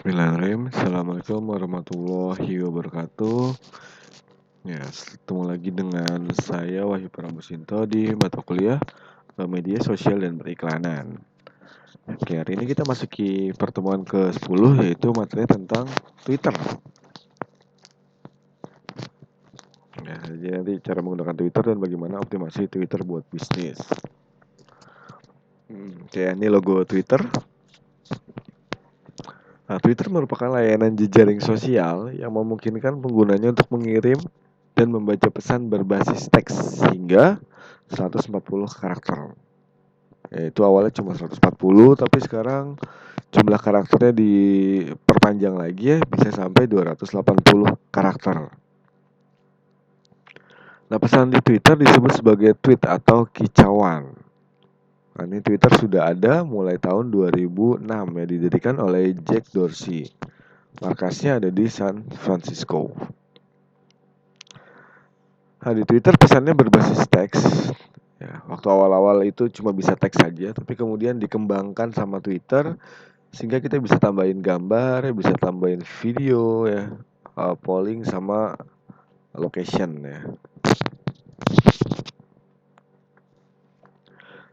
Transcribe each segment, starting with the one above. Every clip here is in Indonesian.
Bismillahirrahmanirrahim. Assalamualaikum warahmatullahi wabarakatuh. Ya, ketemu lagi dengan saya Wahyu Pramusinto di mata kuliah Media Sosial dan Periklanan. Oke, hari ini kita masuki pertemuan ke-10 yaitu materi tentang Twitter. Ya, jadi nanti cara menggunakan Twitter dan bagaimana optimasi Twitter buat bisnis. Oke, ini logo Twitter. Nah, Twitter merupakan layanan jejaring sosial yang memungkinkan penggunanya untuk mengirim dan membaca pesan berbasis teks hingga 140 karakter. Itu awalnya cuma 140, tapi sekarang jumlah karakternya diperpanjang lagi ya, bisa sampai 280 karakter. Nah, pesan di Twitter disebut sebagai tweet atau kicauan. Nah, ini Twitter sudah ada mulai tahun 2006 ya, didirikan oleh Jack Dorsey. Markasnya ada di San Francisco. Nah, di Twitter pesannya berbasis teks. Ya, waktu awal-awal itu cuma bisa teks saja, tapi kemudian dikembangkan sama Twitter sehingga kita bisa tambahin gambar, bisa tambahin video ya, polling sama location ya.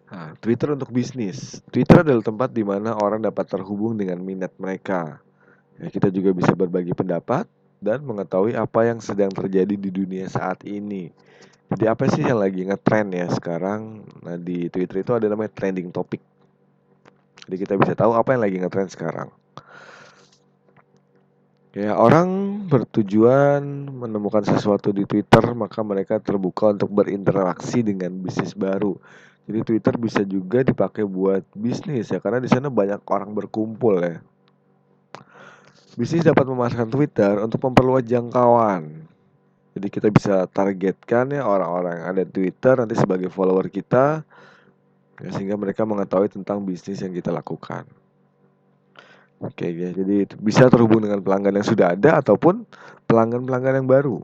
Nah, Twitter untuk bisnis. Twitter adalah tempat di mana orang dapat terhubung dengan minat mereka. Ya, kita juga bisa berbagi pendapat dan mengetahui apa yang sedang terjadi di dunia saat ini. Jadi apa sih yang lagi ngetrend ya sekarang? Nah, di Twitter itu ada namanya trending topic. Jadi kita bisa tahu apa yang lagi ngetrend sekarang. Ya, orang bertujuan menemukan sesuatu di Twitter, maka mereka terbuka untuk berinteraksi dengan bisnis baru. Jadi Twitter bisa juga dipakai buat bisnis ya, karena di sana banyak orang berkumpul ya. Bisnis dapat memanfaatkan Twitter untuk memperluas jangkauan. Jadi kita bisa targetkan ya orang-orang yang ada di Twitter nanti sebagai follower kita, ya, sehingga mereka mengetahui tentang bisnis yang kita lakukan. Oke ya, jadi bisa terhubung dengan pelanggan yang sudah ada ataupun pelanggan-pelanggan yang baru.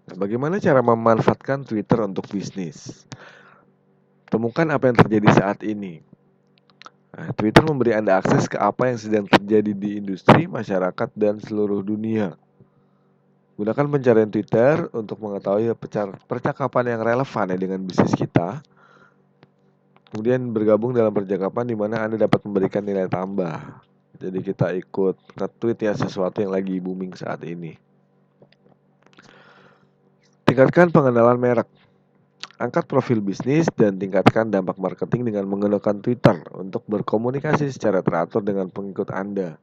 Nah, bagaimana cara memanfaatkan Twitter untuk bisnis? Temukan apa yang terjadi saat ini. Nah, Twitter memberi Anda akses ke apa yang sedang terjadi di industri, masyarakat, dan seluruh dunia. Gunakan pencarian Twitter untuk mengetahui percakapan yang relevan ya dengan bisnis kita. Kemudian bergabung dalam percakapan di mana Anda dapat memberikan nilai tambah. Jadi kita ikut nge-tweet ya sesuatu yang lagi booming saat ini. Tingkatkan pengenalan merek. Angkat profil bisnis dan tingkatkan dampak marketing dengan menggunakan Twitter untuk berkomunikasi secara teratur dengan pengikut Anda.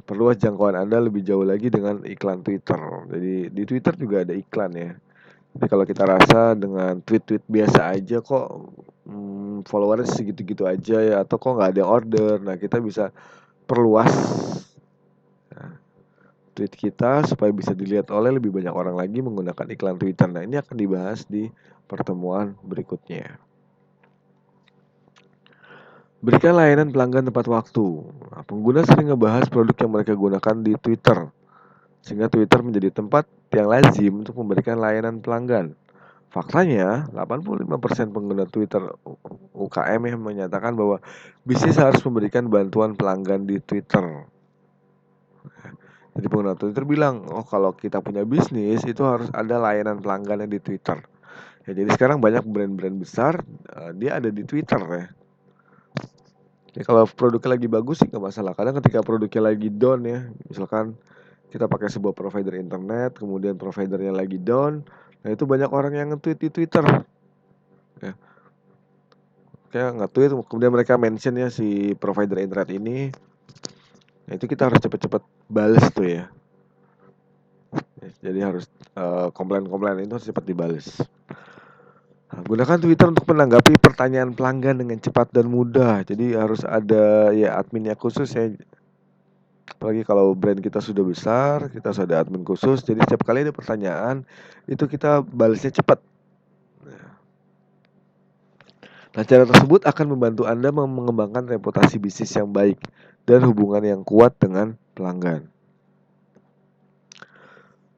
Perluas jangkauan Anda lebih jauh lagi dengan iklan Twitter. Jadi di Twitter juga ada iklan ya. Jadi kalau kita rasa dengan tweet-tweet biasa aja kok followernya segitu-gitu aja ya, atau kok nggak ada order. Nah, kita bisa perluas tweet kita supaya bisa dilihat oleh lebih banyak orang lagi menggunakan iklan Twitter. Nah, ini akan dibahas di pertemuan berikutnya. Berikan layanan pelanggan tepat waktu. Nah, pengguna sering ngebahas produk yang mereka gunakan di Twitter, sehingga Twitter menjadi tempat yang lazim untuk memberikan layanan pelanggan. Faktanya, 85% pengguna Twitter UKM yang menyatakan bahwa bisnis harus memberikan bantuan pelanggan di Twitter. Jadi pengguna Twitter bilang, oh kalau kita punya bisnis itu harus ada layanan pelanggannya di Twitter. Ya, jadi sekarang banyak brand-brand besar dia ada di Twitter ya. Ya kalau produknya lagi bagus sih nggak masalah. Kadang ketika produknya lagi down ya, misalkan kita pakai sebuah provider internet, kemudian providernya lagi down, nah itu banyak orang yang nge-tweet di Twitter. Ya, kayak nge-tweet, kemudian mereka mention ya si provider internet ini. Nah itu kita harus cepet-cepet bales tuh ya. Jadi harus komplain-komplain itu harus cepat dibales. Nah, gunakan Twitter untuk menanggapi pertanyaan pelanggan dengan cepat dan mudah. Jadi harus ada ya adminnya khusus ya. Apalagi kalau brand kita sudah besar, kita sudah ada admin khusus. Jadi setiap kali ada pertanyaan itu kita balesnya cepat. Nah, cara tersebut akan membantu Anda mengembangkan reputasi bisnis yang baik dan hubungan yang kuat dengan pelanggan.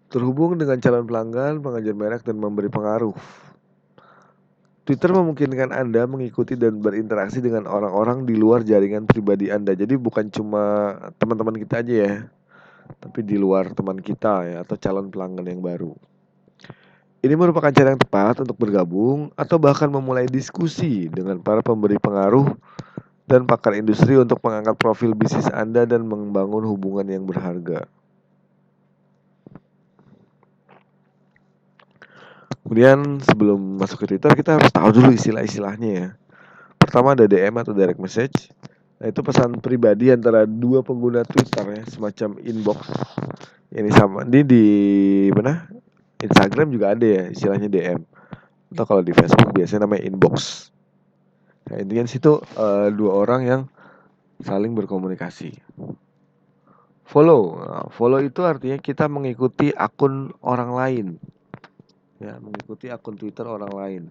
Terhubung dengan calon pelanggan, pengajar merek, dan memberi pengaruh. Twitter memungkinkan Anda mengikuti dan berinteraksi dengan orang-orang di luar jaringan pribadi Anda. Jadi bukan cuma teman-teman kita aja ya, tapi di luar teman kita ya, atau calon pelanggan yang baru. Ini merupakan cara yang tepat untuk bergabung atau bahkan memulai diskusi dengan para pemberi pengaruh dan pakar industri untuk mengangkat profil bisnis Anda dan membangun hubungan yang berharga. Kemudian sebelum masuk ke Twitter, kita harus tahu dulu istilah-istilahnya ya. Pertama ada DM atau direct message. Nah, itu pesan pribadi antara dua pengguna Twitter ya, semacam inbox. Ini sama di mana? Instagram juga ada ya istilahnya DM. Atau kalau di Facebook biasanya namanya inbox. Nah, intinya di situ dua orang yang saling berkomunikasi. Follow. Nah, follow itu artinya kita mengikuti akun orang lain. Ya, mengikuti akun Twitter orang lain.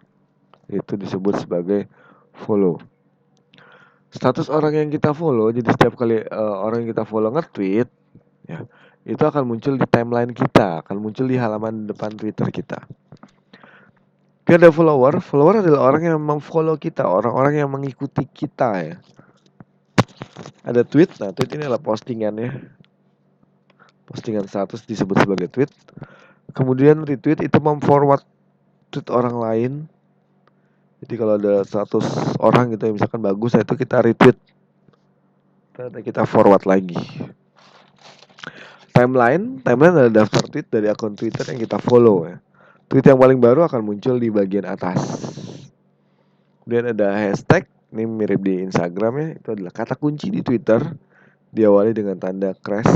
Itu disebut sebagai follow. Status orang yang kita follow, jadi setiap kali orang yang kita follow nge-tweet, ya, itu akan muncul di timeline kita, akan muncul di halaman depan Twitter kita. Tapi ada follower adalah orang yang memfollow kita, orang-orang yang mengikuti kita ya. Ada tweet, nah tweet ini adalah postingan ya. Postingan status disebut sebagai tweet. Kemudian retweet itu memforward tweet orang lain. Jadi kalau ada 100 orang gitu ya, misalkan bagus, itu kita retweet, kita forward lagi. Timeline adalah daftar tweet dari akun Twitter yang kita follow ya. Tweet yang paling baru akan muncul di bagian atas. Kemudian ada hashtag, ini mirip di Instagram ya, itu adalah kata kunci di Twitter, diawali dengan tanda crash.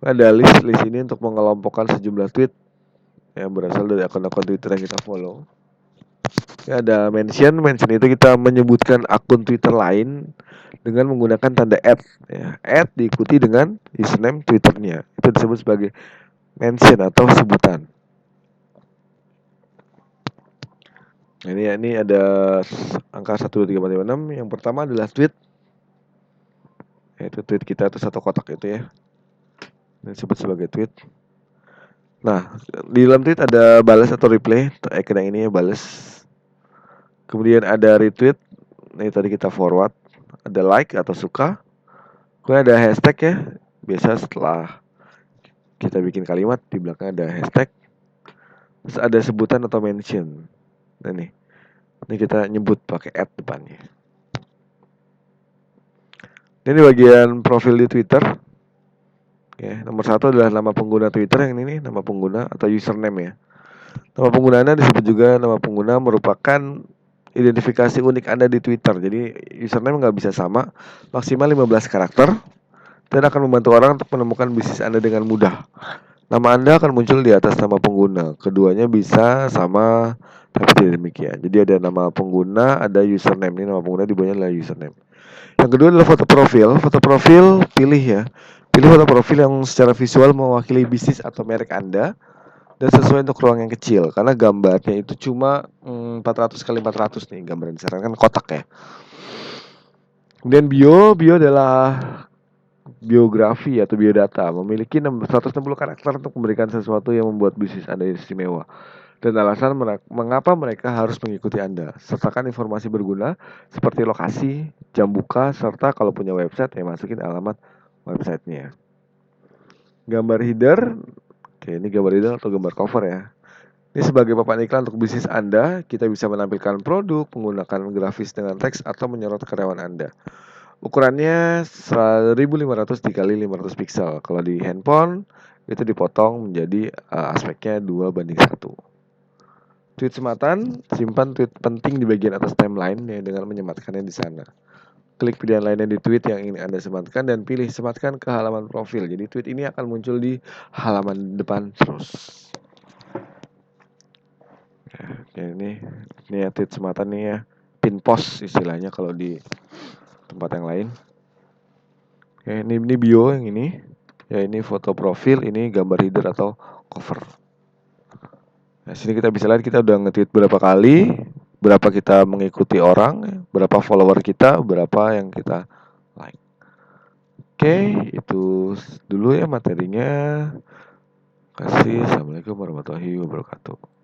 Ada list ini untuk mengelompokkan sejumlah tweet yang berasal dari akun-akun Twitter yang kita follow. Ya, ada mention itu kita menyebutkan akun Twitter lain dengan menggunakan tanda @ ya. @ diikuti dengan username Twitternya. Itu disebut sebagai mention atau sebutan. Nah, ini ada angka 1 2 3 4 5 6. Yang pertama adalah tweet. Yaitu tweet kita itu satu kotak itu ya. Ini disebut sebagai tweet. Nah, di dalam tweet ada balas atau replay. Icon yang ini ya, balas. Kemudian ada retweet. Ini tadi kita forward. Ada like atau suka. Kemudian ada hashtag ya. Biasa setelah kita bikin kalimat di belakang ada hashtag. Terus ada sebutan atau mention. Nah ini kita nyebut pakai @ depannya. Ini bagian profil di Twitter. Ya, nomor 1 adalah nama pengguna Twitter, yang ini nama pengguna atau username ya. Nama penggunanya disebut juga nama pengguna, merupakan identifikasi unik Anda di Twitter. Jadi username nggak bisa sama, maksimal 15 karakter, dan akan membantu orang untuk menemukan bisnis Anda dengan mudah. Nama Anda akan muncul di atas nama pengguna. Keduanya bisa sama, tapi tidak demikian. Jadi ada nama pengguna, ada username. Ini nama pengguna, di bawahnya adalah username. Yang kedua adalah foto profil. Foto profil pilih ya. Pilih foto profil yang secara visual mewakili bisnis atau merek Anda dan sesuai untuk ruang yang kecil, karena gambarnya itu cuma 400 kali 400 nih gambar yang disarankan kotak ya. Kemudian bio adalah biografi atau biodata, memiliki 160 karakter untuk memberikan sesuatu yang membuat bisnis Anda istimewa dan alasan mengapa mereka harus mengikuti Anda. Sertakan informasi berguna seperti lokasi, jam buka, serta kalau punya website ya masukin alamat websitenya. Gambar header, oke, ini gambar header atau gambar cover ya. Ini sebagai papan iklan untuk bisnis Anda. Kita bisa menampilkan produk, menggunakan grafis dengan teks, atau menyorot karyawan Anda. Ukurannya 1500 x 500 pixel. Kalau di handphone itu dipotong menjadi aspeknya 2:1. Tweet sematan, simpan tweet penting di bagian atas timeline ya, dengan menyematkannya di sana. Klik pilihan lainnya di tweet yang ingin Anda sematkan dan pilih sematkan ke halaman profil. Jadi tweet ini akan muncul di halaman depan terus. Oke, ini ya tweet sematan nih ya. Pin post istilahnya kalau di tempat yang lain. Oke, ini bio yang ini. Ya, ini foto profil, ini gambar header atau cover. Nah, sini kita bisa lihat kita udah nge-tweet berapa kali, berapa kita mengikuti orang, berapa follower kita, berapa yang kita like. Oke, itu dulu ya materinya. Kasih. Assalamualaikum warahmatullahi wabarakatuh.